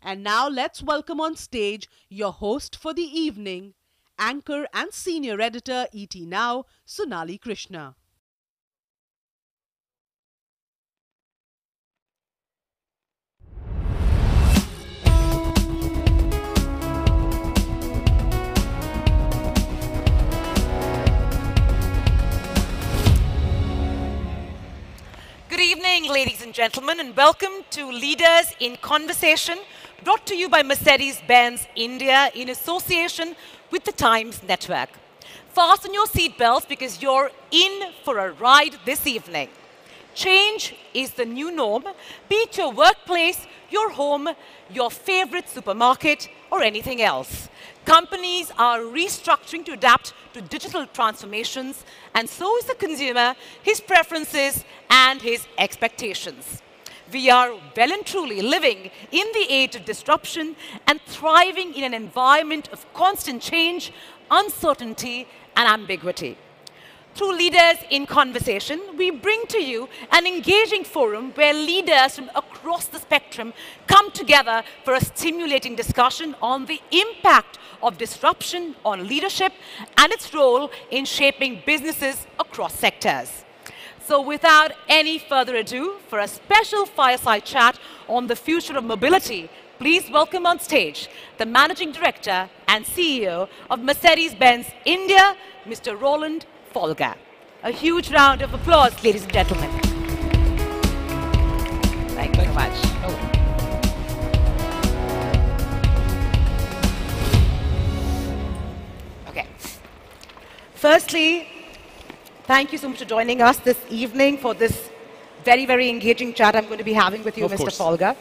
And now let's welcome on stage your host for the evening, anchor and senior editor ET Now, Sonali Krishna. Good evening, ladies and gentlemen, and welcome to Leaders in Conversation, brought to you by Mercedes-Benz India in association with the Times Network. Fasten your seatbelts because you're in for a ride this evening. Change is the new norm, be it your workplace, your home, your favorite supermarket, or anything else. Companies are restructuring to adapt to digital transformations, and so is the consumer, his preferences, and his expectations. We are well and truly living in the age of disruption and thriving in an environment of constant change, uncertainty, and ambiguity. Through Leaders in Conversation, we bring to you an engaging forum where leaders from across the spectrum come together for a stimulating discussion on the impact of disruption on leadership and its role in shaping businesses across sectors. So without any further ado, for a special fireside chat on the future of mobility, please welcome on stage the Managing Director and CEO of Mercedes-Benz India, Mr. Roland Folger. A huge round of applause, ladies and gentlemen. Thank you so much. Okay. Firstly, thank you so much for joining us this evening for this very, very engaging chat I'm going to be having with you, Mr. Folger.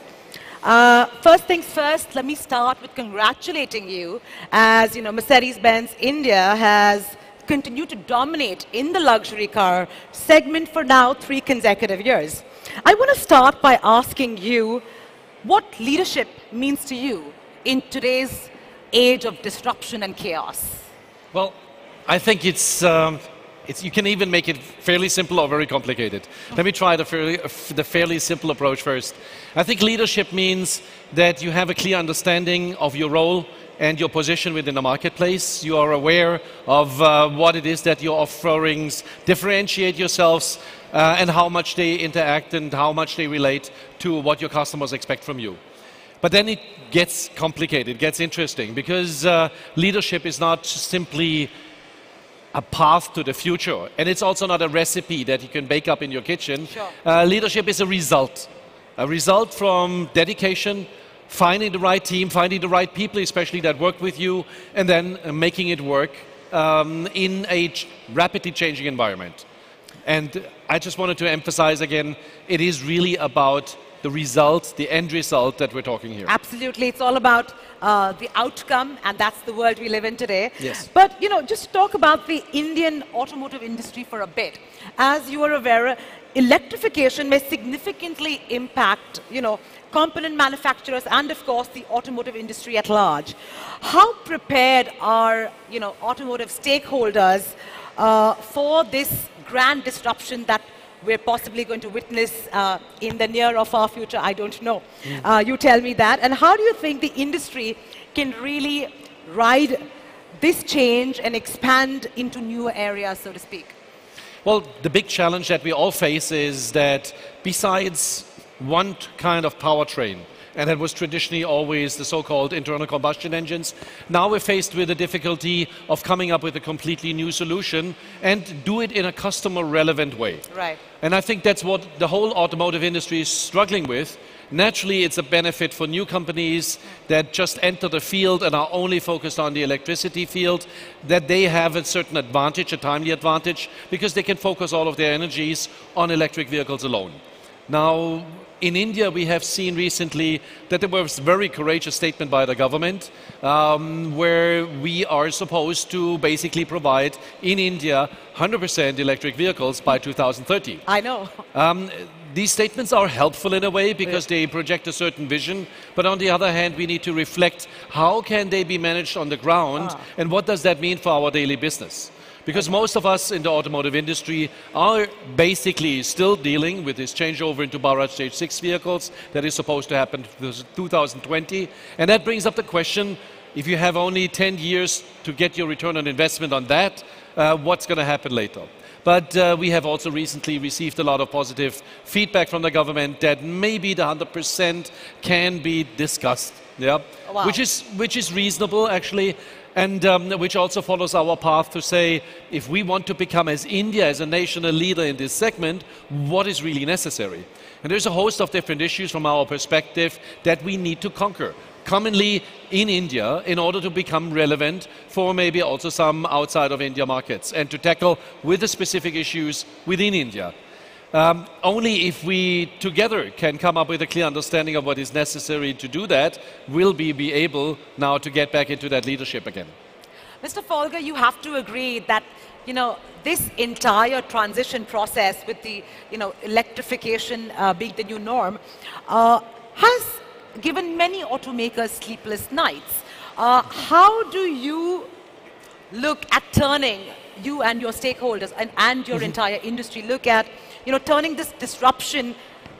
First things first, let me start with congratulating you as, Mercedes-Benz India has continued to dominate in the luxury car segment for now 3 consecutive years. I want to start by asking you what leadership means to you in today's age of disruption and chaos. Well, I think you can even make it fairly simple or very complicated. Let me try the fairly simple approach first. I think leadership means that you have a clear understanding of your role and your position within the marketplace. You are aware of what it is that your offerings differentiate yourselves and how much they interact and how much they relate to what your customers expect from you. But then it gets complicated, it gets interesting, because leadership is not simply a path to the future, and it's also not a recipe that you can bake up in your kitchen. Sure. Leadership is a result from dedication, finding the right team, finding the right people, especially that work with you, and then making it work in a rapidly changing environment. And I just wanted to emphasize again, it is really about the result, the end result that we're talking here. Absolutely. It's all about the outcome, and that's the world we live in today. Yes. But, just talk about the Indian automotive industry for a bit. As you are aware, electrification may significantly impact, component manufacturers and, of course, the automotive industry at large. How prepared are, automotive stakeholders for this grand disruption that we're possibly going to witness in the near or far future? I don't know. You tell me that. And how do you think the industry can really ride this change and expand into new areas, so to speak? Well, the big challenge that we all face is that besides one kind of powertrain, and that was traditionally always the so-called internal combustion engines, now we're faced with the difficulty of coming up with a completely new solution and do it in a customer-relevant way. Right. And I think that's what the whole automotive industry is struggling with. Naturally, it's a benefit for new companies that just enter the field and are only focused on the electricity field, that they have a certain advantage, a timely advantage, because they can focus all of their energies on electric vehicles alone. Now, in India, we have seen recently that there was a very courageous statement by the government where we are supposed to basically provide in India 100% electric vehicles by 2030. I know. These statements are helpful in a way because they project a certain vision, but on the other hand, we need to reflect how can they be managed on the ground and what does that mean for our daily business. Because most of us in the automotive industry are basically still dealing with this changeover into Bharat Stage 6 vehicles that is supposed to happen in 2020. And that brings up the question, if you have only 10 years to get your return on investment on that, what's going to happen later? But we have also recently received a lot of positive feedback from the government that maybe the 100% can be discussed, yeah? Wow. Which is reasonable, actually, and which also follows our path to say, if we want to become as India, as a nation, a leader in this segment, what is really necessary? And there's a host of different issues from our perspective that we need to conquer commonly in India in order to become relevant for maybe also some outside of India markets and to tackle with the specific issues within India. Only if we together can come up with a clear understanding of what is necessary to do that, will we be able now to get back into that leadership again. Mr. Folger, you have to agree that, this entire transition process with the, electrification being the new norm, has given many automakers sleepless nights. How do you look at turning, you and your stakeholders and your entire industry look at, turning this disruption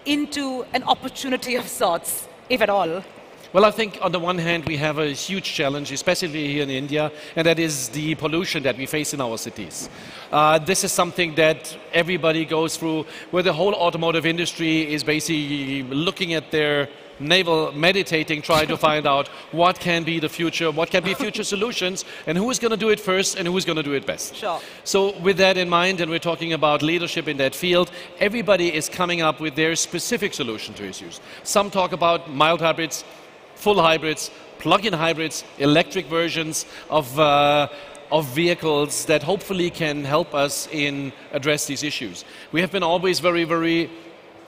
into an opportunity of sorts, if at all? Well, I think on the one hand we have a huge challenge, especially here in India, and that is the pollution that we face in our cities. This is something that everybody goes through, where the whole automotive industry is basically looking at their navel, meditating, trying to find out what can be the future, what can be future solutions, and who is going to do it first and who is going to do it best. Sure. So with that in mind, and we're talking about leadership in that field, everybody is coming up with their specific solution to issues. Some talk about mild hybrids, full hybrids, plug-in hybrids, electric versions of vehicles that hopefully can help us in address these issues. We have been always very, very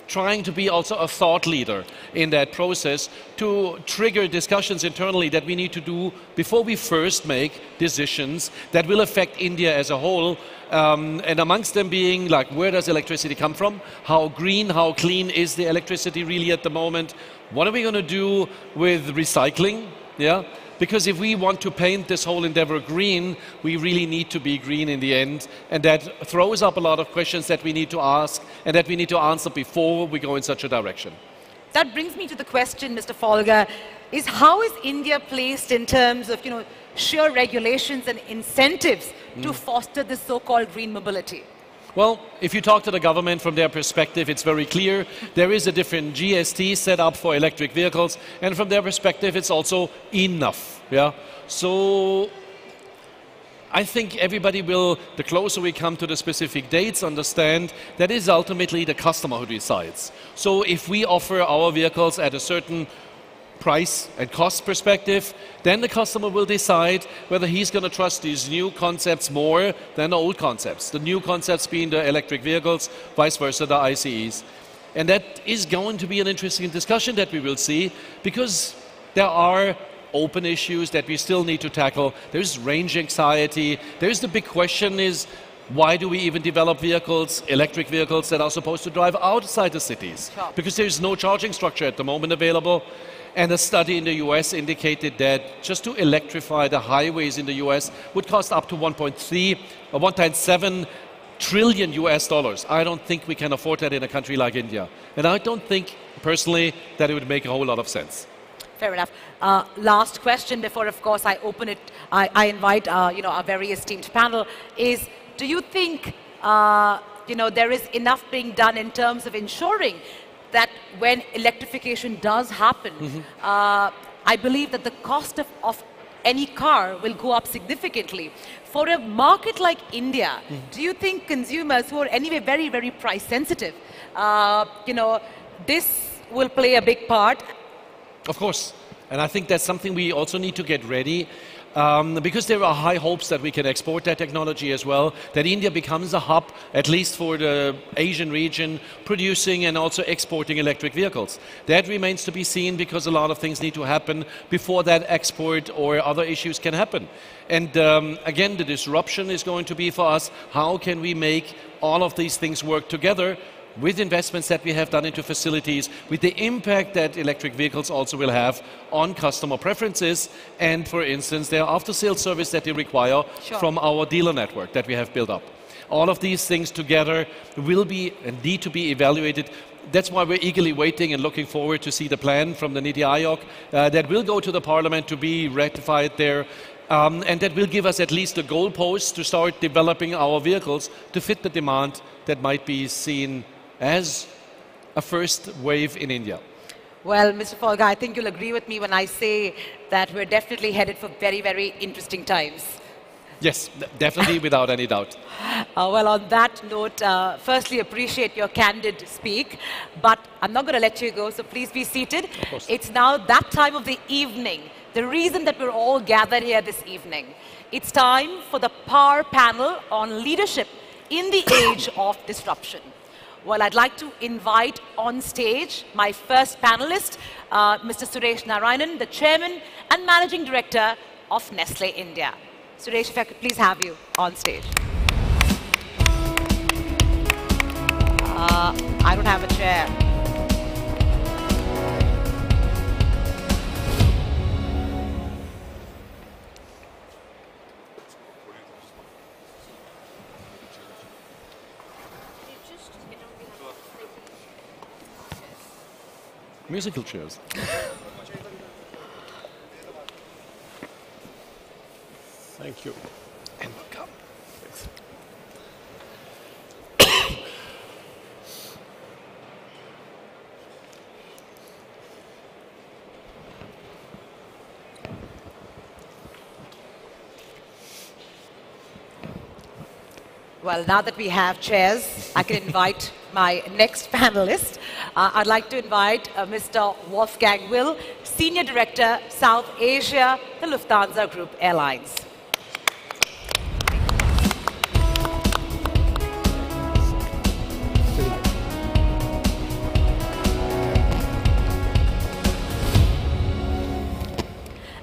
trying to be also a thought leader in that process to trigger discussions internally that we need to do before we first make decisions that will affect India as a whole, and amongst them being like, where does electricity come from? How green, how clean is the electricity really at the moment? What are we going to do with recycling? Yeah? Because if we want to paint this whole endeavor green, we really need to be green in the end. And that throws up a lot of questions that we need to ask and that we need to answer before we go in such a direction. That brings me to the question, Mr. Folger, is how is India placed in terms of, sheer regulations and incentives to foster this so-called green mobility? Well, if you talk to the government from their perspective, it's very clear. There is a different GST set up for electric vehicles, and from their perspective, it's also enough. Yeah. So I think everybody will, the closer we come to the specific dates, understand that it is ultimately the customer who decides. So if we offer our vehicles at a certain price and cost perspective, then the customer will decide whether he's going to trust these new concepts more than the old concepts. The new concepts being the electric vehicles, vice versa, the ICEs. And that is going to be an interesting discussion that we will see, because there are open issues that we still need to tackle. There's range anxiety. There's the big question is, why do we even develop vehicles, electric vehicles, that are supposed to drive outside the cities? Sure. Because there's no charging structure at the moment available. And a study in the US indicated that just to electrify the highways in the US would cost up to 1.3 or 1.7 trillion US dollars. I don't think we can afford that in a country like India. And I don't think, personally, that it would make a whole lot of sense. Fair enough. Last question before, of course, I open it, I invite, our very esteemed panel, is do you think, there is enough being done in terms of ensuring that when electrification does happen, I believe that the cost of any car will go up significantly. For a market like India, do you think consumers who are anyway very, very price sensitive, this will play a big part? Of course. And I think that's something we also need to get ready. Because there are high hopes that we can export that technology as well, that India becomes a hub, at least for the Asian region, producing and also exporting electric vehicles. That remains to be seen, because a lot of things need to happen before that export or other issues can happen. And again, the disruption is going to be for us, how can we make all of these things work together with investments that we have done into facilities, with the impact that electric vehicles also will have on customer preferences, and for instance, their after-sales service that they require from our dealer network that we have built up. All of these things together will be and need to be evaluated. That's why we're eagerly waiting and looking forward to see the plan from the Niti Aayog that will go to the Parliament to be ratified there. And that will give us at least a goalpost to start developing our vehicles to fit the demand that might be seen as a first wave in India. Well, Mr. Folga, I think you'll agree with me when I say that we're definitely headed for very, very interesting times. Yes, definitely, without any doubt. Well, on that note, firstly, appreciate your candid speak, but I'm not going to let you go, so please be seated. It's now that time of the evening, the reason that we're all gathered here this evening. It's time for the Power Panel on Leadership in the Age of Disruption. Well, I'd like to invite on stage my first panelist, Mr. Suresh Narayanan, the Chairman and Managing Director of Nestle India. Suresh, if I could please have you on stage. I don't have a chair. Musical chairs. Thank you. And welcome. Thanks. Well, now that we have chairs, I can invite my next panelist. I'd like to invite Mr. Wolfgang Will, Senior Director, South Asia, the Lufthansa Group Airlines.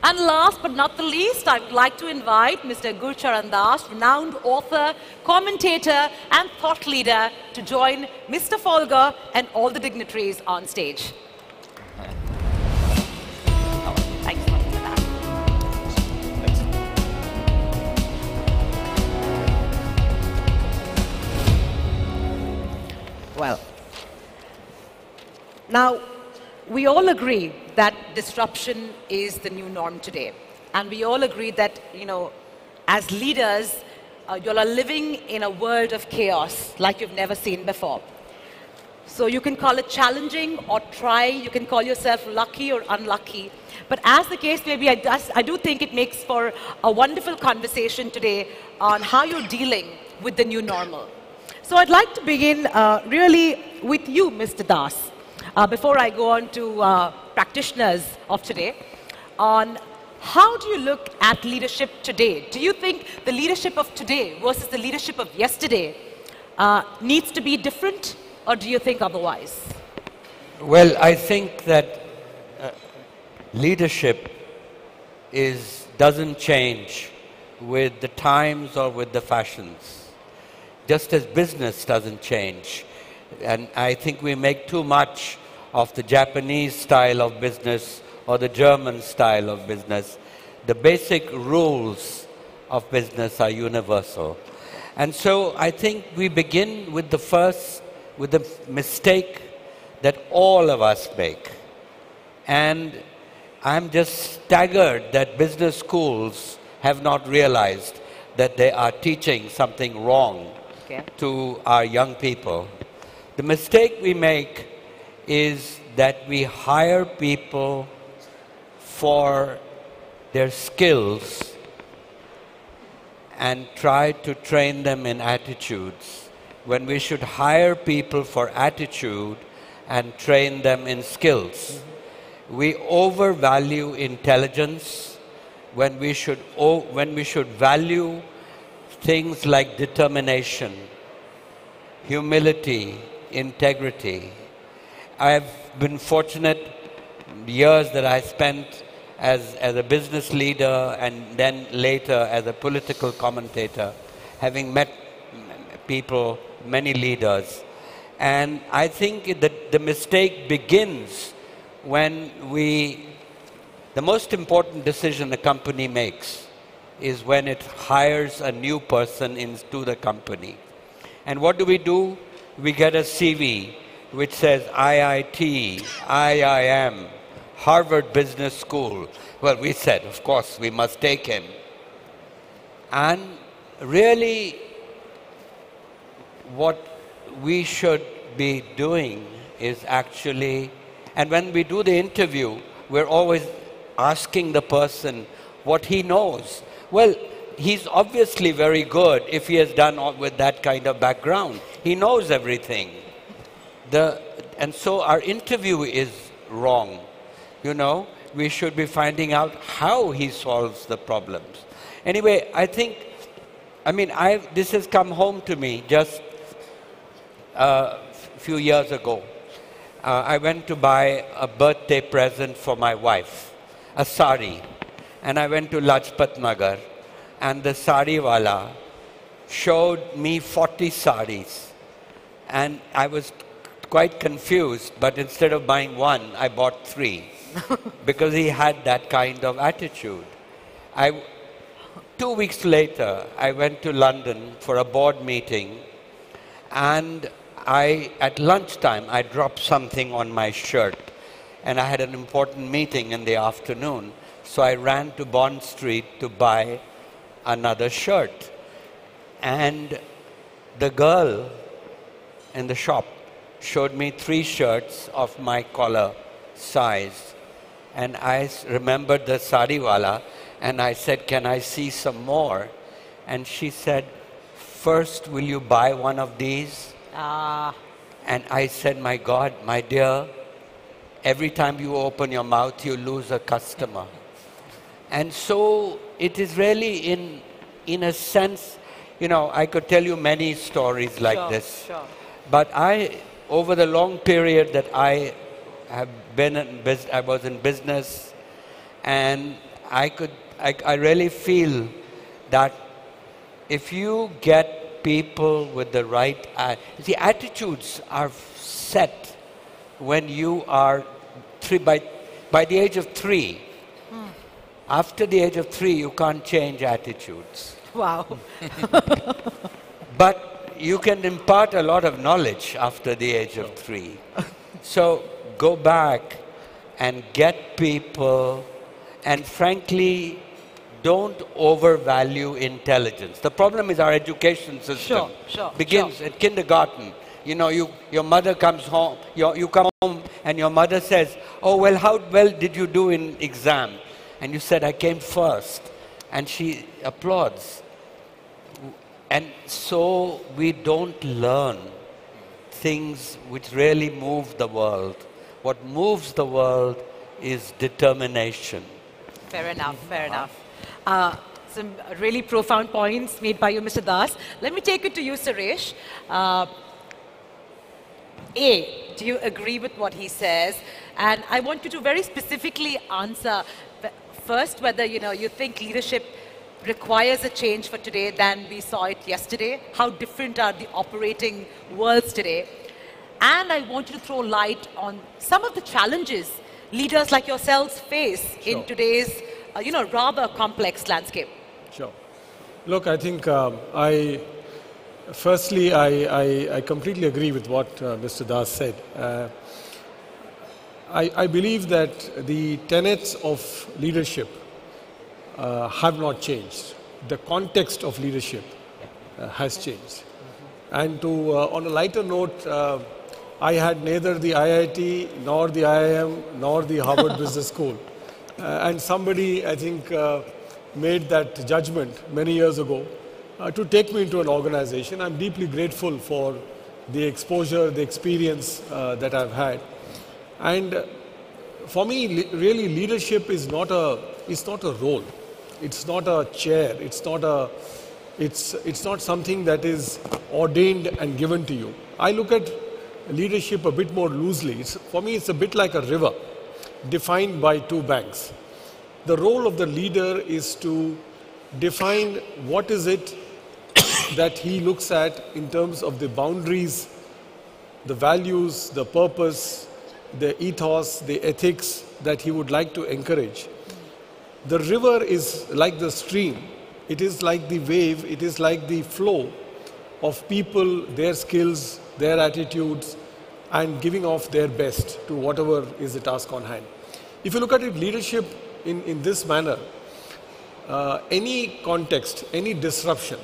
And last but not the least, I would like to invite Mr. Gurcharan Das, renowned author, commentator, and thought leader, to join Mr. Folga and all the dignitaries on stage. Thanks so much for that. Well, now, we all agree that disruption is the new norm today. And we all agree that, as leaders, you all are living in a world of chaos like you've never seen before. So you can call it challenging or try, you can call yourself lucky or unlucky. But as the case may be, I do think it makes for a wonderful conversation today on how you're dealing with the new normal. So I'd like to begin really with you, Mr. Das. Before I go on to practitioners of today, on how do you look at leadership today? Do you think the leadership of today versus the leadership of yesterday needs to be different, or do you think otherwise? Well, I think that leadership doesn't change with the times or with the fashions, just as business doesn't change. And I think we make too much of the Japanese style of business or the German style of business. The basic rules of business are universal. And so I think we begin with the mistake that all of us make. And I'm just staggered that business schools have not realized that they are teaching something wrong to our young people. The mistake we make is that we hire people for their skills and try to train them in attitudes, when we should hire people for attitude and train them in skills. We overvalue intelligence when we should value things like determination, humility, integrity. I've been fortunate years that I spent as a business leader and then later as a political commentator, having met people, many leaders. And I think that the mistake begins when the most important decision a company makes is when it hires a new person into the company. And what do? We get a CV which says IIT, IIM, Harvard Business School. Well, we said, of course, we must take him. And really, what we should be doing is actually, and when we do the interview, we're always asking the person what he knows. Well, he's obviously very good if he has done all with that kind of background. He knows everything. And so our interview is wrong. You know, we should be finding out how he solves the problems. Anyway, this has come home to me just a few years ago. I went to buy a birthday present for my wife, a sari. And I went to Lajpat Nagar, and the sari wala showed me 40 saris. And I was quite confused, but instead of buying one, I bought 3 because he had that kind of attitude. 2 weeks later, I went to London for a board meeting, and at lunchtime, I dropped something on my shirt, and I had an important meeting in the afternoon. So I ran to Bond Street to buy another shirt. And the girl in the shop showed me 3 shirts of my collar size. And I remembered the sariwala, and I said, can I see some more? And she said, first, will you buy one of these? And I said, my God, my dear, every time you open your mouth, you lose a customer. And so it is really in a sense, I could tell you many stories like this. Sure. But over the long period that I have been I was in business, and I really feel that if you get people with the right, the attitudes are set when you are by the age of 3. After the age of 3, you can't change attitudes. Wow. But you can impart a lot of knowledge after the age of 3. So go back and get people, and frankly, don't overvalue intelligence. The problem is our education system begins at kindergarten. Your mother comes home, you come home and your mother says, oh, well, how well did you do in exam? And you said, I came first. And she applauds. And so we don't learn things which really move the world. What moves the world is determination. Fair enough, fair enough. Some really profound points made by you, Mr. Das. Let me take it to you, Suresh. Do you agree with what he says? And I want you to very specifically answer first whether you think leadership requires a change for today than we saw it yesterday. How different are the operating worlds today? And I want you to throw light on some of the challenges leaders like yourselves face in today's rather complex landscape. Sure. Look, I think firstly, I completely agree with what Mr. Das said. I believe that the tenets of leadership have not changed. The context of leadership has changed. And on a lighter note, I had neither the IIT, nor the IIM, nor the Harvard Business School. And somebody, I think, made that judgment many years ago to take me into an organization. I'm deeply grateful for the exposure, the experience that I've had. And for me, really, leadership is not a role. It's not a chair. It's not something that is ordained and given to you. I look at leadership a bit more loosely. For me, it's a bit like a river defined by 2 banks. The role of the leader is to define what is it that he looks at in terms of the boundaries the values, the purpose, the ethos, the ethics that he would like to encourage. The river is like the stream, it is like the wave, it is like the flow of people, their skills, their attitudes, and giving off their best to whatever is the task on hand. If you look at it, leadership in this manner, any context, any disruption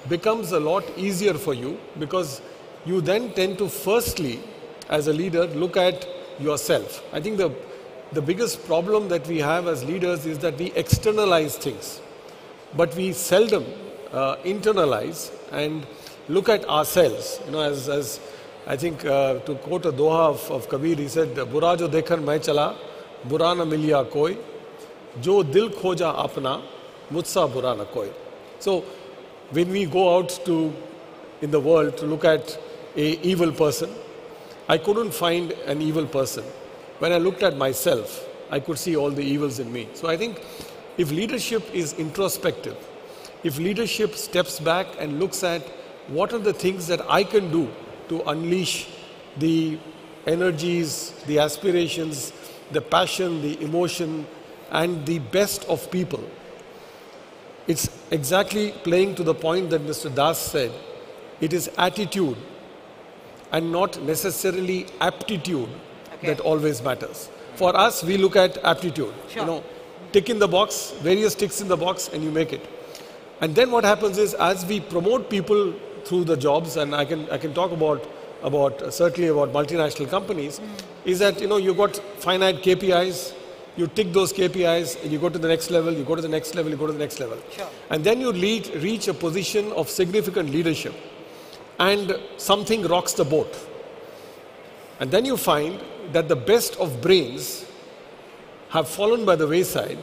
becomes a lot easier for you, because you then tend to firstly, as a leader, look at yourself. I think the biggest problem that we have as leaders is that we externalize things, but we seldom internalize and look at ourselves. You know, as I think to quote a doha of Kabir, he said, "Bura jo dekhan main chala, bura na miliya koi, jo dil khoja apna, mujhsa bura na koi." So when we go out in the world to look at an evil person, I couldn't find an evil person. When I looked at myself, I could see all the evils in me. So I think if leadership is introspective, if leadership steps back and looks at what are the things that I can do to unleash the energies, the aspirations, the passion, the emotion, and the best of people, it's exactly playing to the point that Mr. Das said. It is attitude and not necessarily aptitude that always matters. For us, we look at aptitude. Sure. You know, tick in the box, various ticks in the box, and you make it. And then what happens is, as we promote people through the jobs, and I can talk about certainly about multinational companies, is that, you know, you got finite KPIs, you tick those KPIs, and you go to the next level, you go to the next level, you go to the next level. Sure. And then you reach a position of significant leadership, and something rocks the boat. And then you find that the best of brains have fallen by the wayside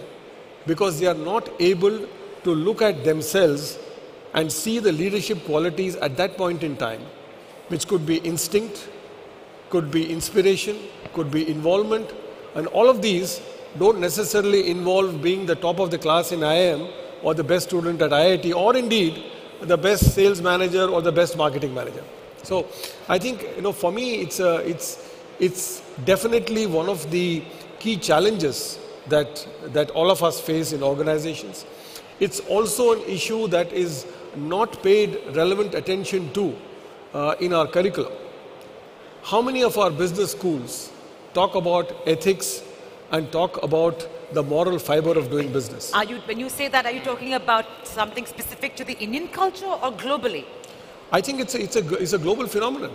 because they are not able to look at themselves and see the leadership qualities at that point in time, which could be instinct, could be inspiration, could be involvement, and all of these don't necessarily involve being the top of the class in IIM or the best student at IIT, or indeed the best sales manager or the best marketing manager. So I think, you know, for me, it's definitely one of the key challenges that all of us face in organizations. It's also an issue that is not paid relevant attention to in our curriculum. How many of our business schools talk about ethics and talk about the moral fiber of doing business? When you say that, are you talking about something specific to the Indian culture or globally? I think it's a global phenomenon.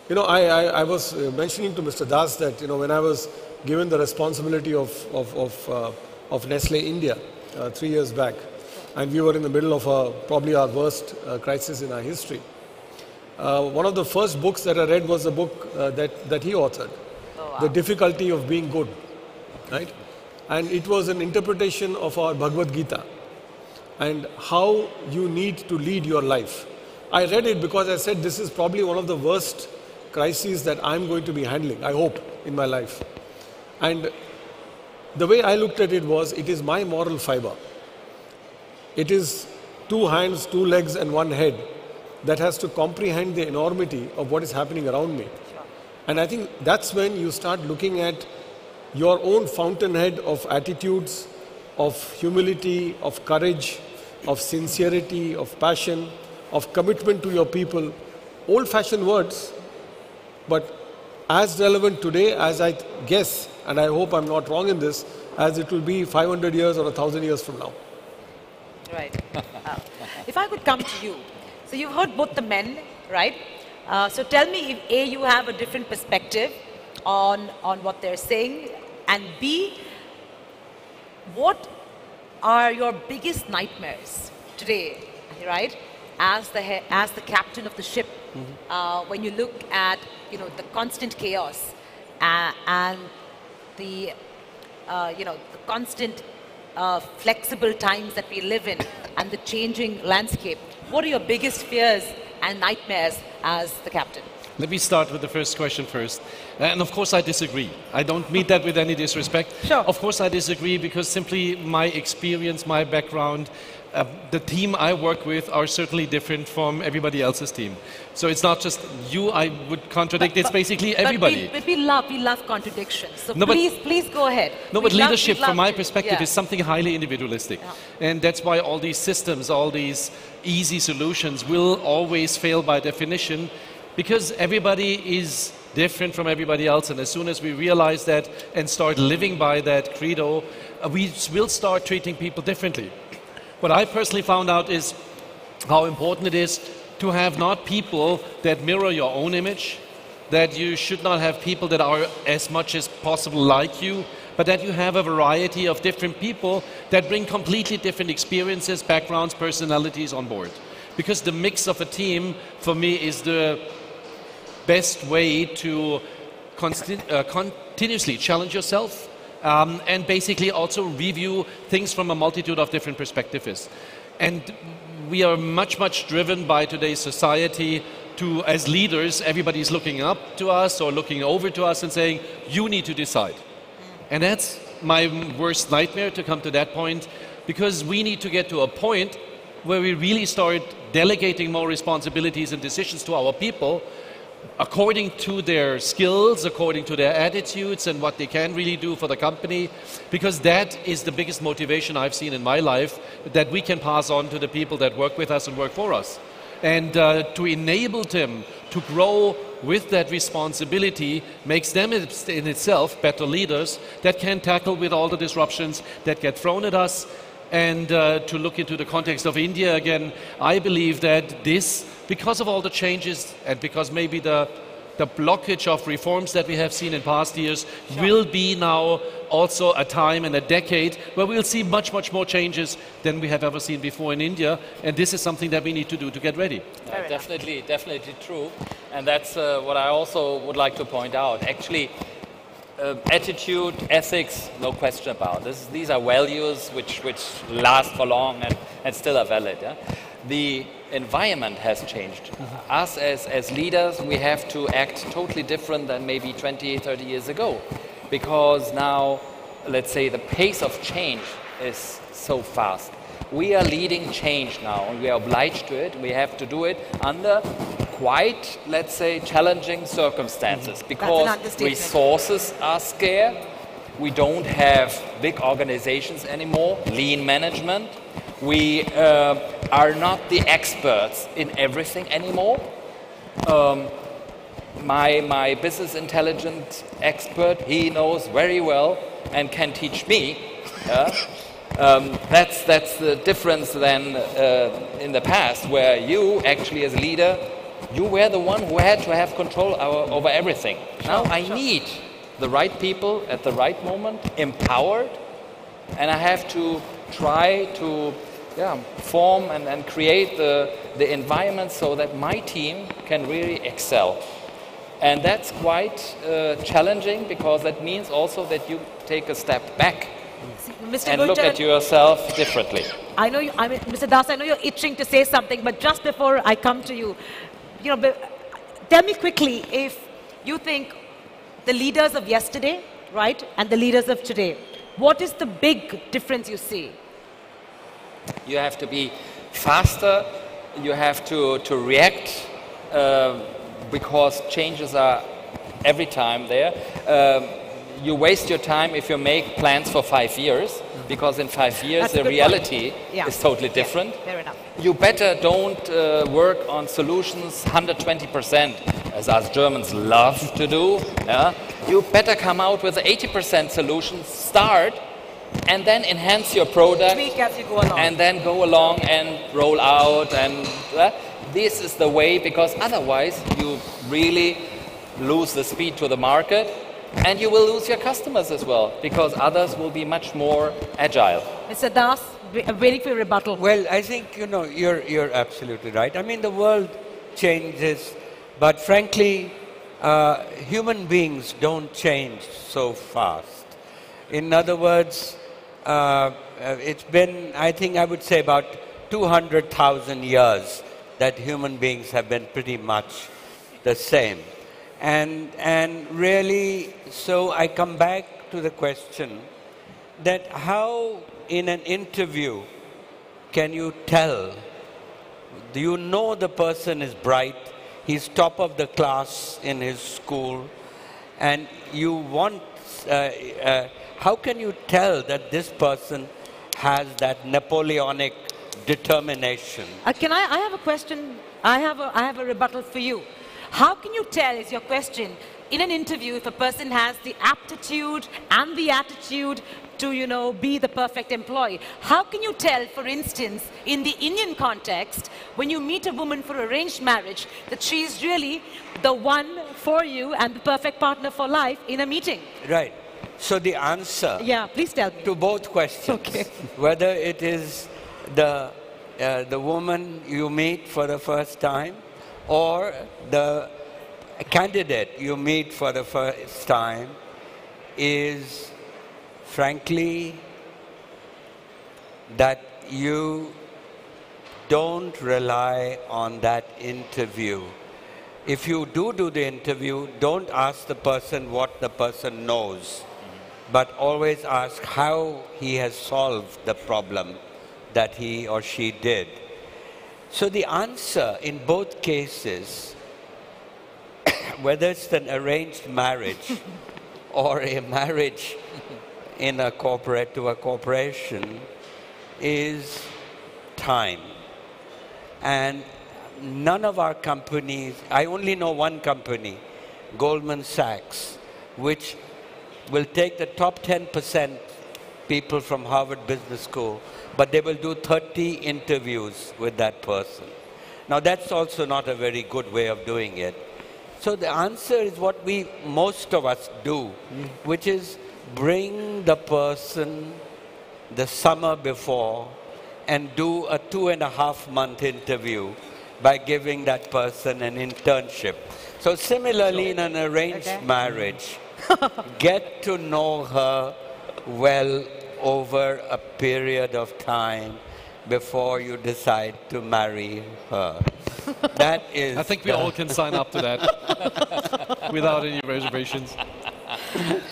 You know, I was mentioning to Mr. Das that, you know, when I was given the responsibility of Nestle India 3 years back, and we were in the middle of probably our worst crisis in our history, one of the first books that I read was a book that he authored, The Difficulty of Being Good, right? And it was an interpretation of our Bhagavad Gita and how you need to lead your life. I read it because I said this is probably one of the worst crises that I'm going to be handling, I hope, in my life. And the way I looked at it was, it is my moral fiber. It is 2 hands, 2 legs and 1 head that has to comprehend the enormity of what is happening around me. And I think that's when you start looking at your own fountainhead of attitudes, of humility, of courage, of sincerity, of passion, of commitment to your people. Old-fashioned words, but as relevant today as I guess, and I hope I'm not wrong in this, as it will be 500 years or 1,000 years from now. Right. If I could come to you, so you've heard both the men, right? So tell me if A, you have a different perspective on what they're saying, and B, what are your biggest nightmares today, right? As the captain of the ship, when you look at, you know, the constant chaos and the the constant flexible times that we live in and the changing landscape, what are your biggest fears and nightmares as the captain? Let me start with the first question first. And of course I disagree. I don't mean that with any disrespect. Sure. Of course I disagree because simply my experience, my background, the team I work with are certainly different from everybody else's team. So it's not just you I would contradict, it's basically everybody. But we love contradictions. So No, but- please go ahead. No, but We'd love- leadership, we'd love from my to. perspective, Yeah. is something highly individualistic. Yeah. And that's why all these systems, all these easy solutions will always fail by definition, because everybody is different from everybody else. And as soon as we realize that and start living by that credo, we will start treating people differently. What I personally found out is how important it is to have not people that mirror your own image, that you should not have people that are as much as possible like you, but that you have a variety of different people that bring completely different experiences, backgrounds, personalities on board. Because the mix of a team, for me, is the best way to continuously challenge yourself, and basically also review things from a multitude of different perspectives. And we are much driven by today's society to, as leaders, everybody's looking up to us or looking over to us and saying, you need to decide. And that's my worst nightmare, to come to that point, because we need to get to a point where we really start delegating more responsibilities and decisions to our people according to their skills, according to their attitudes and what they can really do for the company, because that is the biggest motivation I've seen in my life that we can pass on to the people that work with us and work for us. And to enable them to grow with that responsibility makes them in itself better leaders that can tackle with all the disruptions that get thrown at us. And to look into the context of India again, I believe that this, because of all the changes and because maybe the blockage of reforms that we have seen in past years, will be now also a time and a decade where we'll see much more changes than we have ever seen before in India. And this is something that we need to do to get ready. Definitely true. And that's what I also would like to point out. Actually, attitude, ethics, no question about. These are values which last for long and still are valid. Yeah? The environment has changed. Us as leaders, we have to act totally different than maybe 20, 30 years ago. Because now, let's say, the pace of change is so fast. We are leading change now, and we are obliged to it. We have to do it under quite, let's say, challenging circumstances, because resources are scarce. We don't have big organizations anymore, lean management. We are not the experts in everything anymore. My business intelligence expert, he knows very well and can teach me. That's the difference then in the past, where you actually as a leader, you were the one who had to have control over everything. Now I need the right people at the right moment, empowered, and I have to try to form and create the environment so that my team can really excel. And that's quite challenging, because that means also that you take a step back and look at yourself differently. I know Mr. Das, I know you're itching to say something, but just before I come to you, tell me quickly if you think the leaders of yesterday, right, and the leaders of today, what is the big difference you see? You have to be faster, you have to react, because changes are every time there. You waste your time if you make plans for 5 years, because in 5 years the reality is totally different. Fair enough. You better don't work on solutions 120%, as us Germans love to do. Yeah? You better come out with 80% solutions, start, and then enhance your product, tweak as you go along, and then go along and roll out. And this is the way, because otherwise you really lose the speed to the market, and you will lose your customers as well, because others will be much more agile. Mr. Das, waiting for your rebuttal. Well, I think, you're absolutely right. I mean, the world changes, but frankly, human beings don't change so fast. In other words, it's been, I think I would say, about 200,000 years that human beings have been pretty much the same. And really, so I come back to the question that how in an interview can you tell? Do you know the person is bright? He's top of the class in his school, and you want, how can you tell that this person has that Napoleonic determination? I have a question. I have a rebuttal for you. How can you tell, is your question, in an interview if a person has the aptitude and the attitude to, you know, be the perfect employee? How can you tell, for instance, in the Indian context, when you meet a woman for arranged marriage, that she's really the one for you and the perfect partner for life in a meeting? Right. So the answer Please tell me. to both questions, whether it is the woman you meet for the first time or the candidate you meet for the first time, is frankly that you don't rely on that interview. If you do the interview, don't ask the person what the person knows, but always ask how he has solved the problem that he or she did. So the answer in both cases, whether it's an arranged marriage or a marriage in a corporate to a corporation, is time. And none of our companies, I only know one company, Goldman Sachs, which will take the top 10% people from Harvard Business School, but they will do 30 interviews with that person. Now that's also not a very good way of doing it. So the answer is what most of us do, which is bring the person the summer before and do a 2.5-month interview by giving that person an internship. So similarly, in an arranged marriage, get to know her well over a period of time before you decide to marry her. That is. I think we all can sign up to that without any reservations.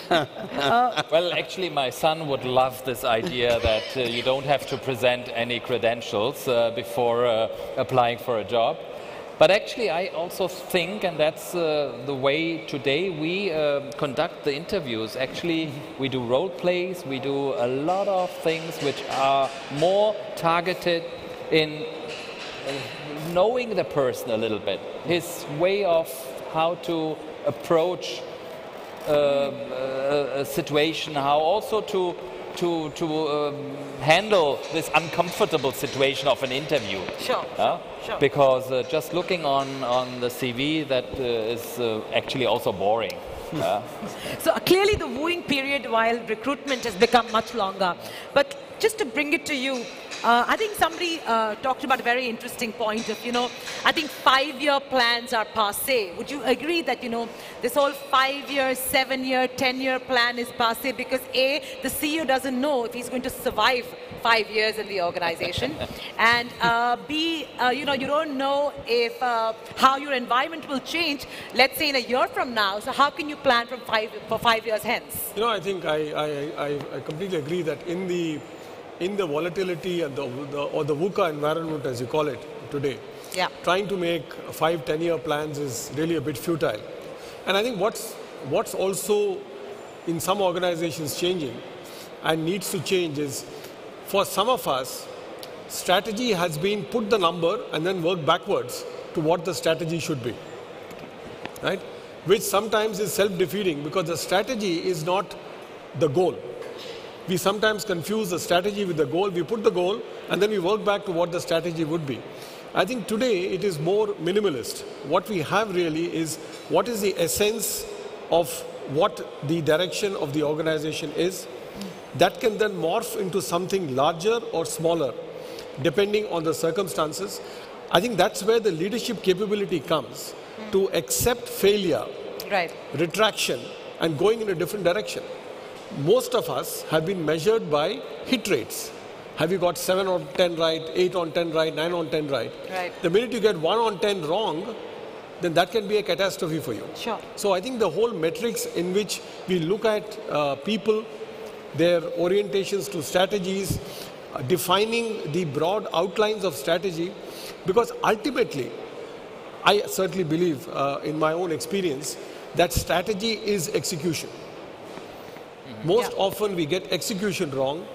Well, actually, my son would love this idea that you don't have to present any credentials before applying for a job. But actually, I also think, and that's the way today we conduct the interviews. Actually, we do role plays, we do a lot of things which are more targeted in knowing the person a little bit, his way of how to approach a situation, how also to handle this uncomfortable situation of an interview. Sure. Sure. Because just looking on the CV, that is actually also boring. So clearly the wooing period while recruitment has become much longer. But just to bring it to you, I think somebody talked about a very interesting point of, I think 5-year plans are passé. Would you agree that, this whole 5-year, 7-year, 10-year plan is passé because A, the CEO doesn't know if he's going to survive 5 years in the organization, and B, you don't know if how your environment will change, let's say in a year from now. So how can you plan for 5 years hence? I think I completely agree that in the volatility and the VUCA environment, as you call it today, trying to make 5-10-year plans is really a bit futile. And I think what's also in some organizations changing and needs to change is, for some of us, strategy has been put the number and then work backwards to what the strategy should be, right? Which sometimes is self-defeating because the strategy is not the goal. We sometimes confuse the strategy with the goal. We put the goal and then we work back to what the strategy would be. I think today it is more minimalist. What we have really is what is the essence of what the direction of the organization is. That can then morph into something larger or smaller, depending on the circumstances. I think that's where the leadership capability comes, to accept failure, retraction, and going in a different direction. Most of us have been measured by hit rates. Have you got 7 on 10 right, 8 on 10 right, 9 on 10 right? The minute you get 1 on 10 wrong, then that can be a catastrophe for you. Sure. So I think the whole metrics in which we look at people, their orientations to strategies, defining the broad outlines of strategy, because ultimately, I certainly believe in my own experience that strategy is execution. Most often we get execution wrong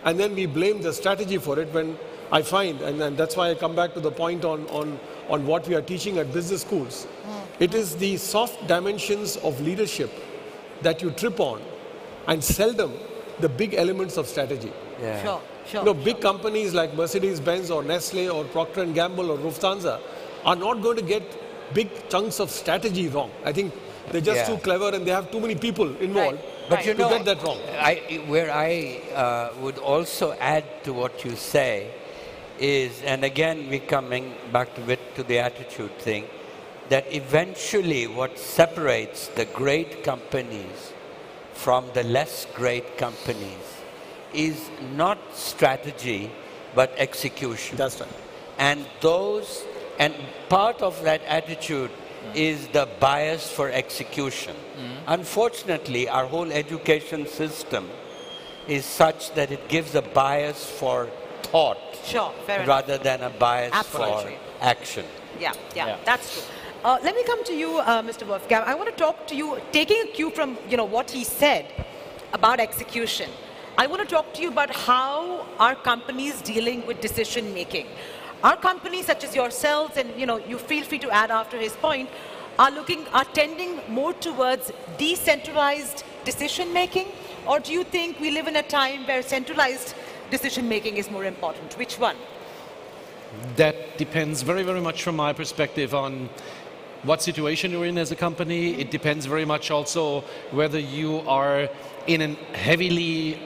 and then we blame the strategy for it, when I find, and that's why I come back to the point on what we are teaching at business schools. It is the soft dimensions of leadership that you trip on, and seldom the big elements of strategy. Yeah. Sure, sure. You know, big companies like Mercedes-Benz or Nestle or Procter & Gamble or Lufthansa are not going to get big chunks of strategy wrong. I think they're just too clever and they have too many people involved. Right. But you to know, get that wrong. where I would also add to what you say is, and again we're coming back to the attitude thing, that eventually what separates the great companies from the less great companies is not strategy but execution. That's right. And part of that attitude is the bias for execution. Unfortunately, our whole education system is such that it gives a bias for thought Sure, fair enough. rather than a bias Absolutely. for action. Yeah, that's true. Let me come to you, Mr. Wolfgang. I want to talk to you, taking a cue from what he said about execution. I want to talk to you about how our companies dealing with decision making. Our companies, such as yourselves, and you feel free to add after his point, are tending more towards decentralized decision making, or do you think we live in a time where centralized decision making is more important? Which one? That depends very, very much from my perspective on what situation you're in as a company. It depends very much also whether you are in a heavily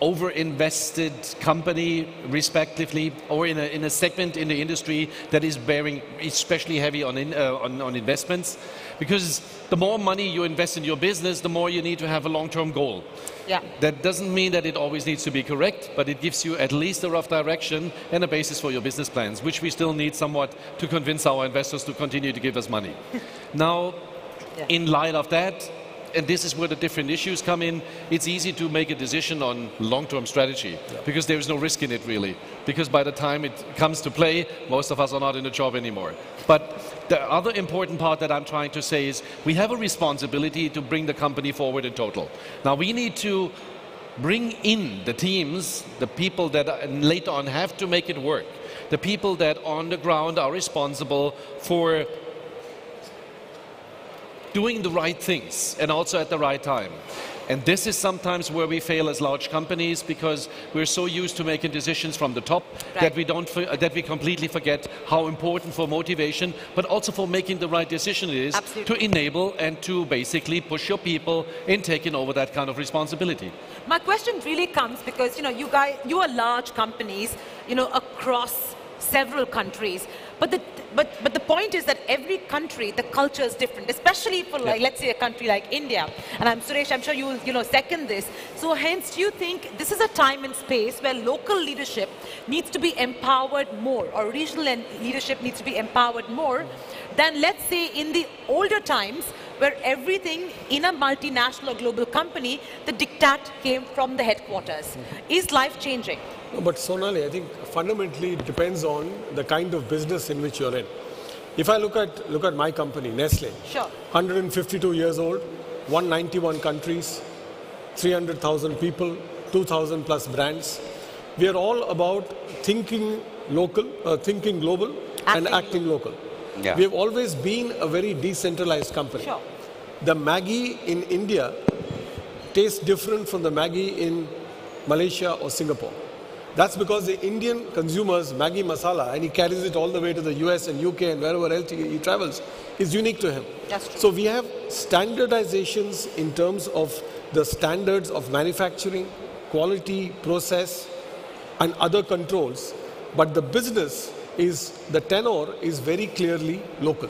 over-invested company, respectively, or in a segment in the industry that is bearing especially heavy on investments. Because the more money you invest in your business, the more you need to have a long-term goal. Yeah. That doesn't mean that it always needs to be correct, but it gives you at least a rough direction and a basis for your business plans, which we still need somewhat to convince our investors to continue to give us money. Now, in light of that, and this is where the different issues come in, it's easy to make a decision on long-term strategy because there is no risk in it really. Because by the time it comes to play, most of us are not in the job anymore. But the other important part that I'm trying to say is we have a responsibility to bring the company forward in total. Now we need to bring in the teams, the people that later on have to make it work, the people that on the ground are responsible for doing the right things and also at the right time. And this is sometimes where we fail as large companies because we're so used to making decisions from the top that we completely forget how important for motivation, but also for making the right decision it is to enable and to basically push your people in taking over that kind of responsibility. My question really comes because you are large companies, across several countries, but the point is that every country, the culture is different, especially for let's say a country like India. And Suresh, I'm sure you will second this. So hence, do you think this is a time and space where local leadership needs to be empowered more, or regional leadership needs to be empowered more than, let's say, in the older times where everything in a multinational or global company, the diktat came from the headquarters? Is life changing? No, but Sonali, I think fundamentally it depends on the kind of business in which you're in. If I look at my company, Nestle, 152 years old, 191 countries, 300,000 people, 2,000 plus brands. We are all about thinking local, thinking global, and acting local. Yeah. We have always been a very decentralized company. The Maggi in India tastes different from the Maggi in Malaysia or Singapore. That's because the Indian consumers Maggi masala, and he carries it all the way to the US and UK and wherever else he travels, is unique to him. That's true. So we have standardizations in terms of the standards of manufacturing, quality, process, and other controls. But the business the tenor is very clearly local.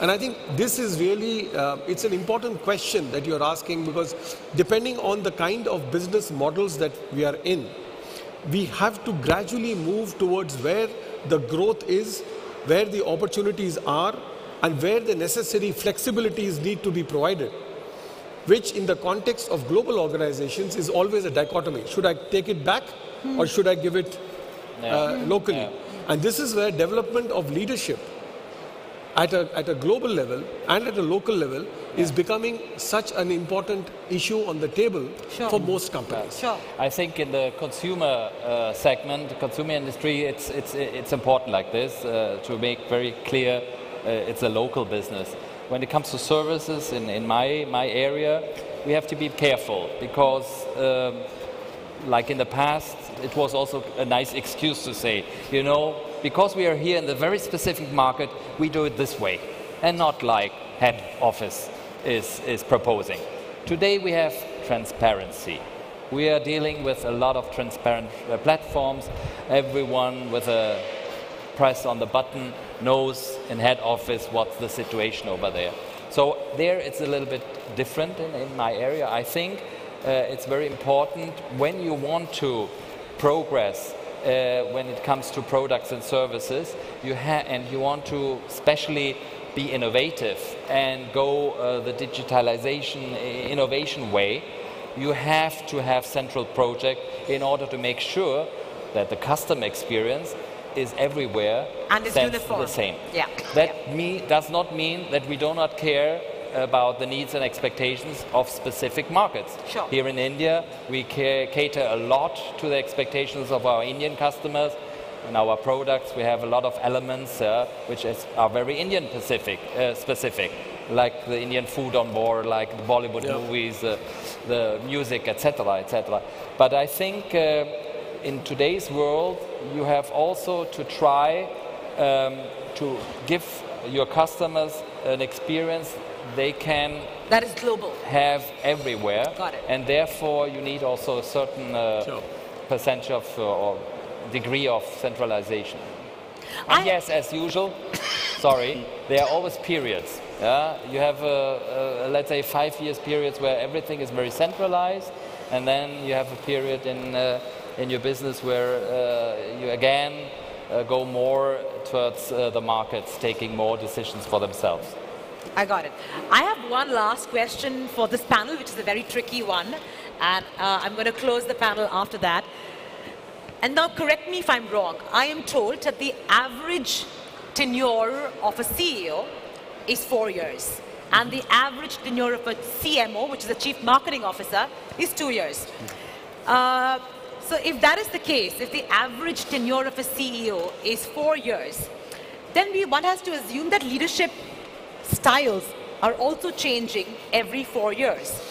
And I think this is really, it's an important question that you're asking, because depending on the kind of business models that we are in, we have to gradually move towards where the growth is, where the opportunities are, and where the necessary flexibilities need to be provided. which in the context of global organizations is always a dichotomy. Should I take it back or should I give it locally? Yeah. And this is where development of leadership at a global level and at a local level is becoming such an important issue on the table for most companies. Sure. I think in the consumer segment, the consumer industry, it's important like this to make very clear it's a local business. When it comes to services in my area, we have to be careful because like in the past, it was also a nice excuse to say, you know, because we are here in the very specific market, we do it this way and not like head office is proposing. Today we have transparency. We are dealing with a lot of transparent platforms. Everyone with a press on the button knows in head office what's the situation over there. So there it's a little bit different in my area. I think it's very important when you want to progress when it comes to products and services, and you want to especially be innovative and go the digitalization innovation way, you have to have central project in order to make sure that the customer experience is everywhere and is uniform. The same. Yeah. That does not mean that we do not care about the needs and expectations of specific markets. Sure. Here in India, we cater a lot to the expectations of our Indian customers. In our products, we have a lot of elements which are very Indian specific, like the Indian food on board, like the Bollywood movies, the music, etc., etc. But I think in today's world, you have also to try to give your customers an experience they can that is global have everywhere. Got it. And therefore you need also a certain percentage of or degree of centralization. And yes, as usual, sorry, there are always periods. You have let's say 5 years periods where everything is very centralized, and then you have a period in your business where you again go more towards the markets taking more decisions for themselves. I got it. I have one last question for this panel, which is a very tricky one, and I'm going to close the panel after that. And now correct me if I'm wrong. I am told that the average tenure of a CEO is 4 years, and the average tenure of a CMO, which is a Chief Marketing Officer, is 2 years. So if that is the case, if the average tenure of a CEO is 4 years, then one has to assume that leadership styles are also changing every 4 years.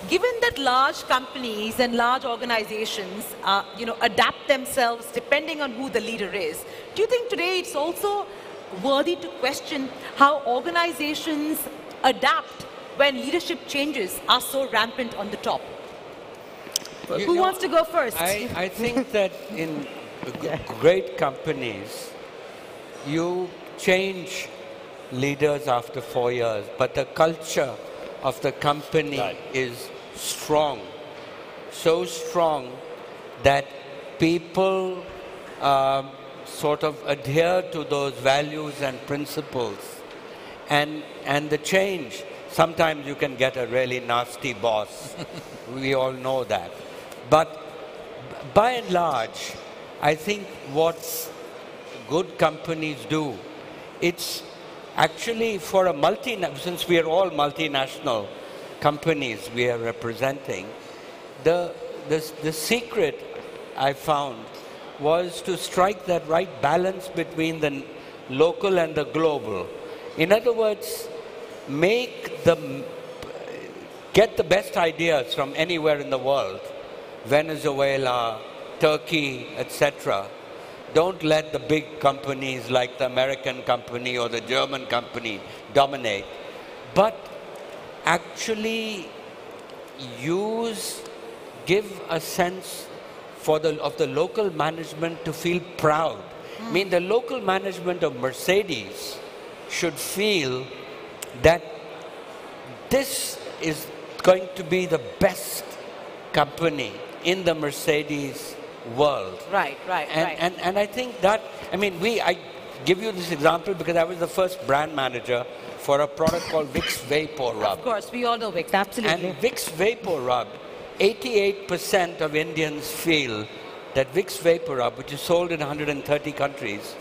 Given that large companies and large organizations adapt themselves depending on who the leader is, do you think today it's also worthy to question how organizations adapt when leadership changes are so rampant on the top? Who wants to go first? I think that in great companies, you change leaders after 4 years, but the culture of the company is strong. So strong that people sort of adhere to those values and principles. And the change, sometimes you can get a really nasty boss. We all know that. But by and large, I think what good companies do, it's actually for a since we are all multinational companies we are representing, the secret I found was to strike that right balance between the local and the global. In other words, get the best ideas from anywhere in the world, Venezuela, Turkey, etc. Don't let the big companies like the American company or the German company dominate, but actually give a sense of the local management to feel proud. I mean, the local management of Mercedes should feel that this is going to be the best company in the Mercedes world. Right. And I think that, I mean, give you this example because I was the first brand manager for a product called Vicks Vapor Rub. Of course, we all know Vicks, absolutely. And Vicks Vapor Rub, 88% of Indians feel that Vicks Vapor Rub, which is sold in 130 countries,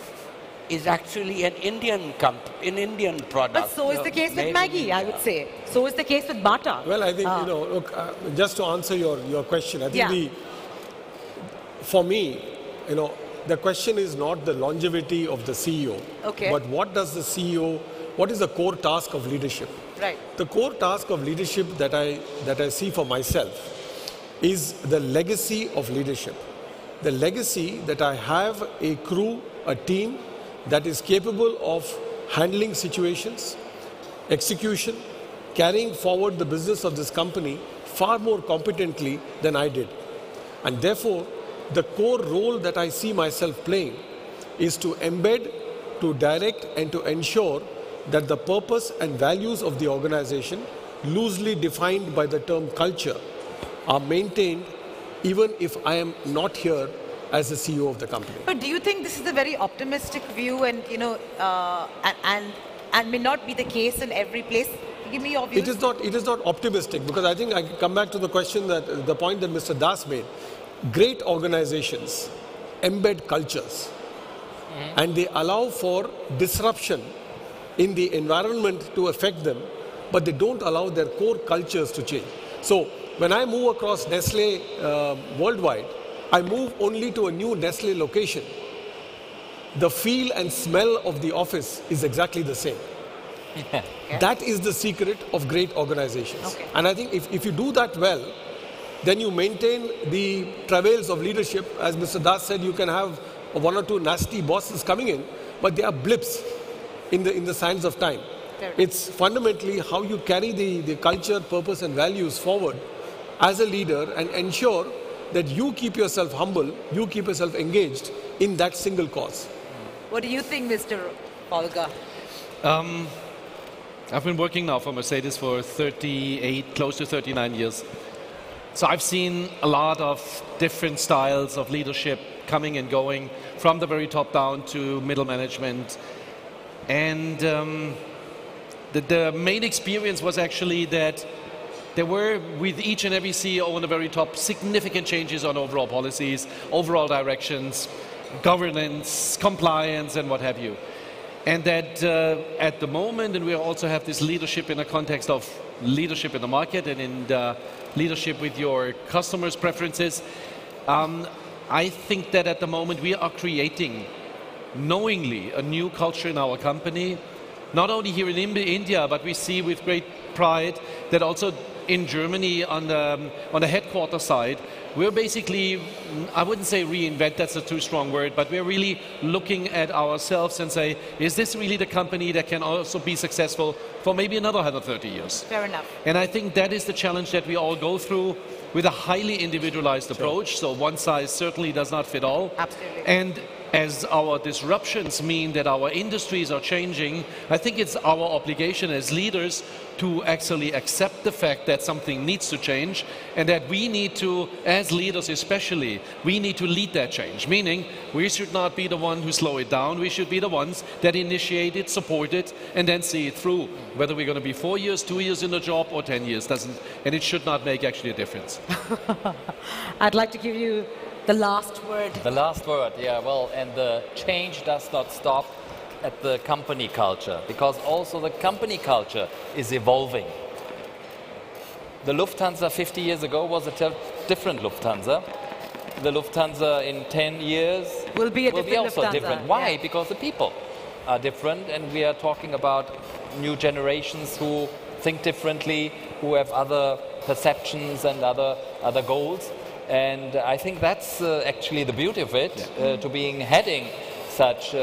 is actually an Indian product. But so is the case with Maggie, I would say. So is the case with Bata. Well, I think, look, just to answer your question, I think for me, the question is not the longevity of the CEO, but what does the CEO, what is the core task of leadership? Right. The core task of leadership that I see for myself is the legacy of leadership. The legacy that I have a crew, a team that is capable of handling situations, execution, carrying forward the business of this company far more competently than I did. And therefore, the core role that I see myself playing is to embed, to direct, and to ensure that the purpose and values of the organization, loosely defined by the term culture, are maintained even if I am not here as the CEO of the company. But do you think this is a very optimistic view and, and may not be the case in every place? Give me your views. It is not optimistic, because I think I come back to the question the point that Mr. Das made. Great organizations embed cultures and they allow for disruption in the environment to affect them, but they don't allow their core cultures to change. So when I move across Nestle worldwide, I move only to a new Nestle location. The feel and smell of the office is exactly the same. That is the secret of great organizations. And I think if you do that well, then you maintain the travails of leadership. As Mr. Das said, you can have one or two nasty bosses coming in, but they are blips in the sands of time. It's fundamentally how you carry the culture, purpose and values forward as a leader and ensure that you keep yourself humble, you keep yourself engaged in that single cause. What do you think, Mr. Olga? I've been working now for Mercedes for 38, close to 39 years. So I've seen a lot of different styles of leadership coming and going, from the very top down to middle management. And the main experience was actually that there were, with each and every CEO on the very top, significant changes on overall policies, overall directions, governance, compliance, and what have you. And that at the moment, and we also have this leadership in a context of leadership in the market and in the leadership with your customers' preferences, I think that at the moment we are creating knowingly a new culture in our company, not only here in India, but we see with great pride that also in Germany on the headquarters side, we're basically, I wouldn't say reinvent, that's a too strong word, but we're really looking at ourselves and say, is this really the company that can also be successful for maybe another 130 years? Fair enough. And I think that is the challenge that we all go through with a highly individualized approach. So one size certainly does not fit all. Absolutely. And as our disruptions mean that our industries are changing, I think it's our obligation as leaders to actually accept the fact that something needs to change, and that we need to, as leaders especially, we need to lead that change. Meaning, we should not be the one who slow it down, we should be the ones that initiate it, support it, and then see it through. Whether we're going to be 4 years, 2 years in the job, or 10 years, doesn't, and it should not make actually a difference. I'd like to give you the last word. The last word, yeah, well, and the change does not stop at the company culture, because also the company culture is evolving. The Lufthansa 50 years ago was a different Lufthansa. The Lufthansa in 10 years will be also Lufthansa. Different. Why? Yeah. Because the people are different, and we are talking about new generations who think differently, who have other perceptions and other goals. And I think that's actually the beauty of it, to being heading such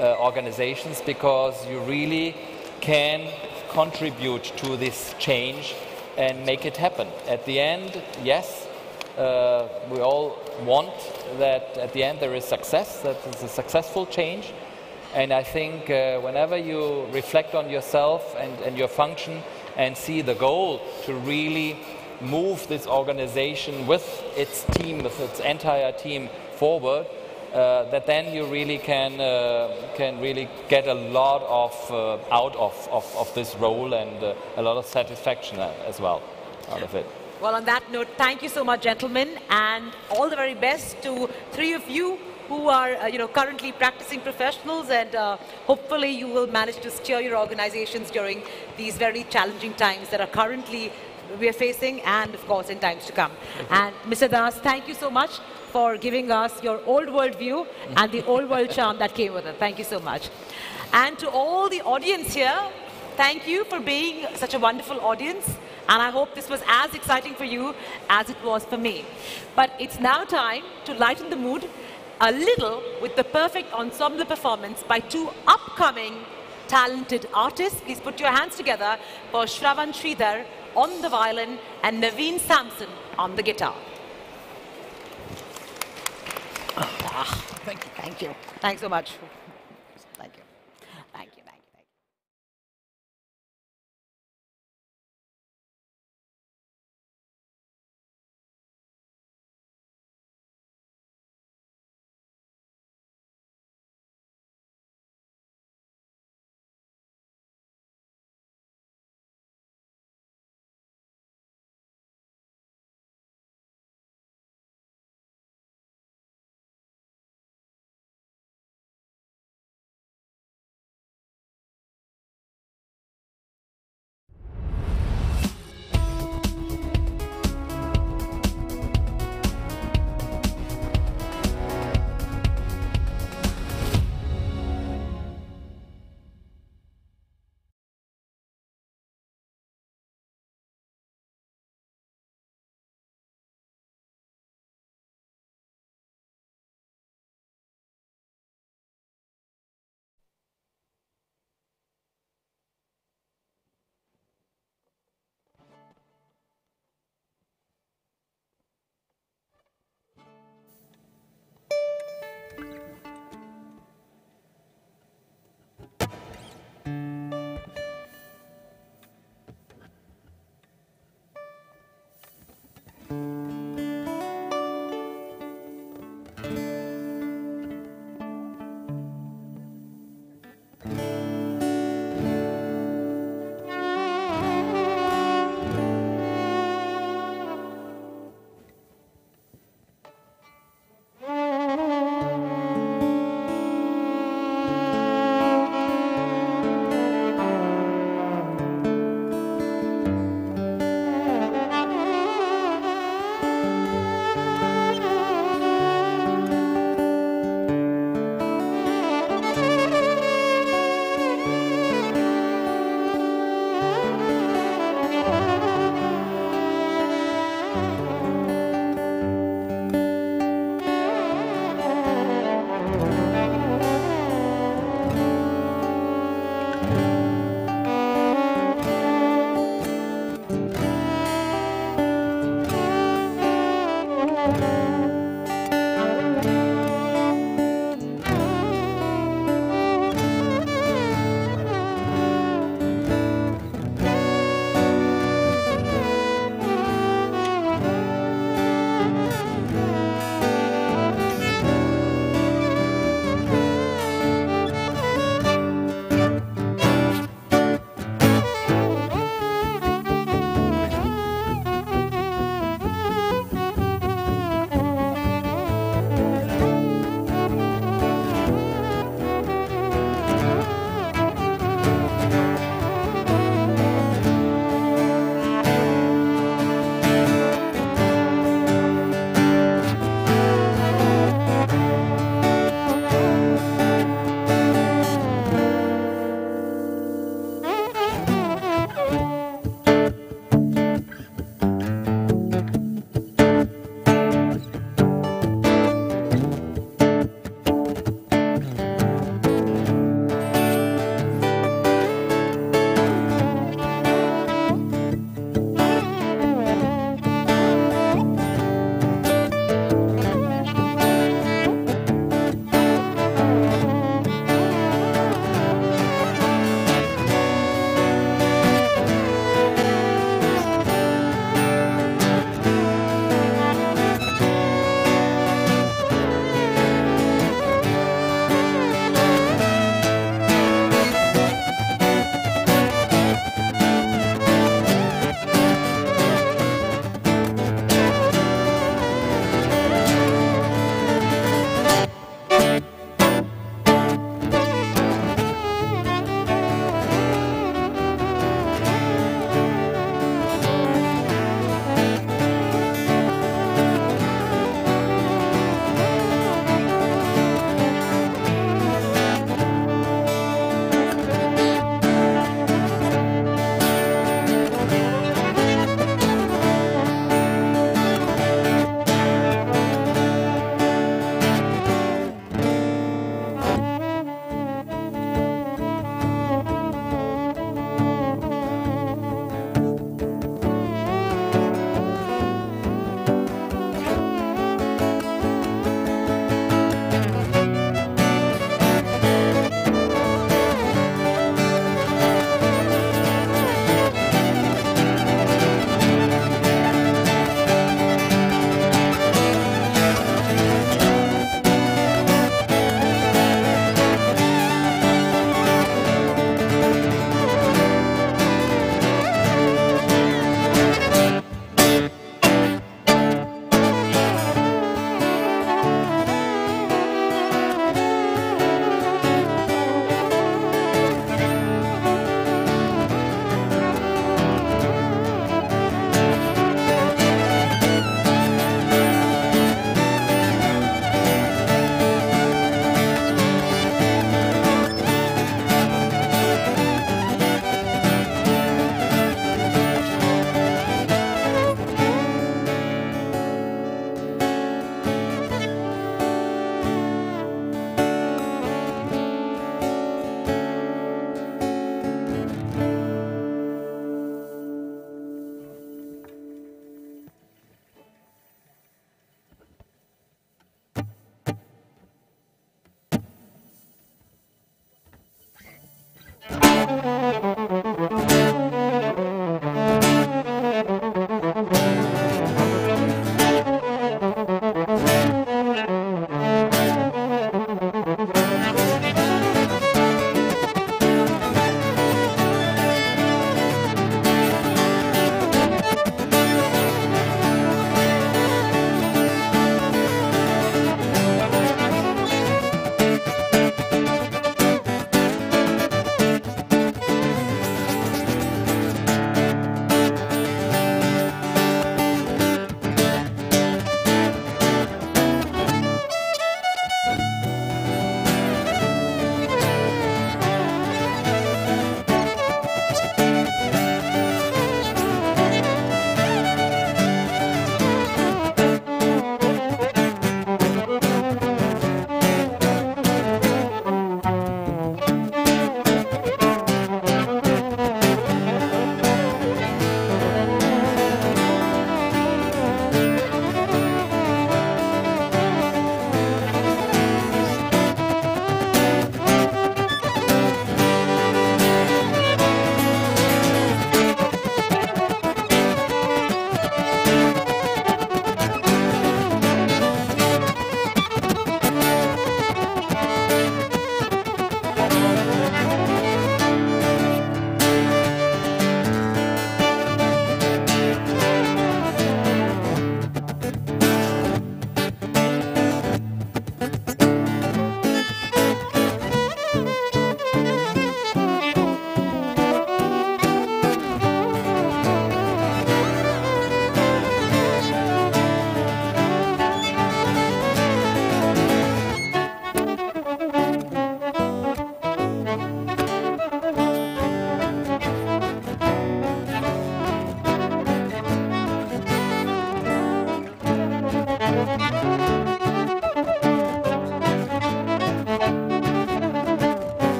organizations, because you really can contribute to this change and make it happen. At the end, yes, we all want that at the end there is success, that is a successful change. And I think whenever you reflect on yourself and your function and see the goal to really move this organization with its team, with its entire team forward, that then you really can really get a lot of out of this role and a lot of satisfaction as well out of it. Well, on that note, thank you so much, gentlemen, and all the very best to three of you who are currently practicing professionals, and hopefully you will manage to steer your organizations during these very challenging times that are currently we are facing, and of course in times to come. And Mr. Das, thank you so much for giving us your old world view and the old world charm that came with it. Thank you so much. And to all the audience here, thank you for being such a wonderful audience. And I hope this was as exciting for you as it was for me. But it's now time to lighten the mood a little with the perfect ensemble performance by two upcoming talented artists. Please put your hands together for Shravan Sridhar on the violin and Naveen Samson on the guitar. Thank you. Thank you. Thanks so much. Thank you. Thank you.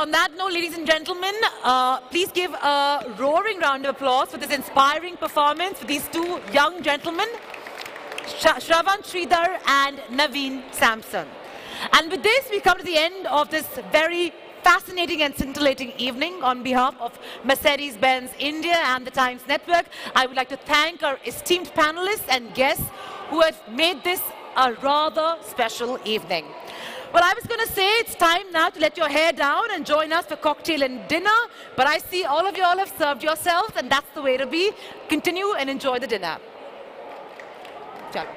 on that note, ladies and gentlemen, please give a roaring round of applause for this inspiring performance for these two young gentlemen, Shravan Sridhar and Naveen Samson. And with this, we come to the end of this very fascinating and scintillating evening. On behalf of Mercedes-Benz India and the Times Network, I would like to thank our esteemed panelists and guests who have made this a rather special evening. Well, I was going to say it's time now to let your hair down and join us for cocktail and dinner, but I see all of you all have served yourselves, and that's the way to be. Continue and enjoy the dinner. Ciao.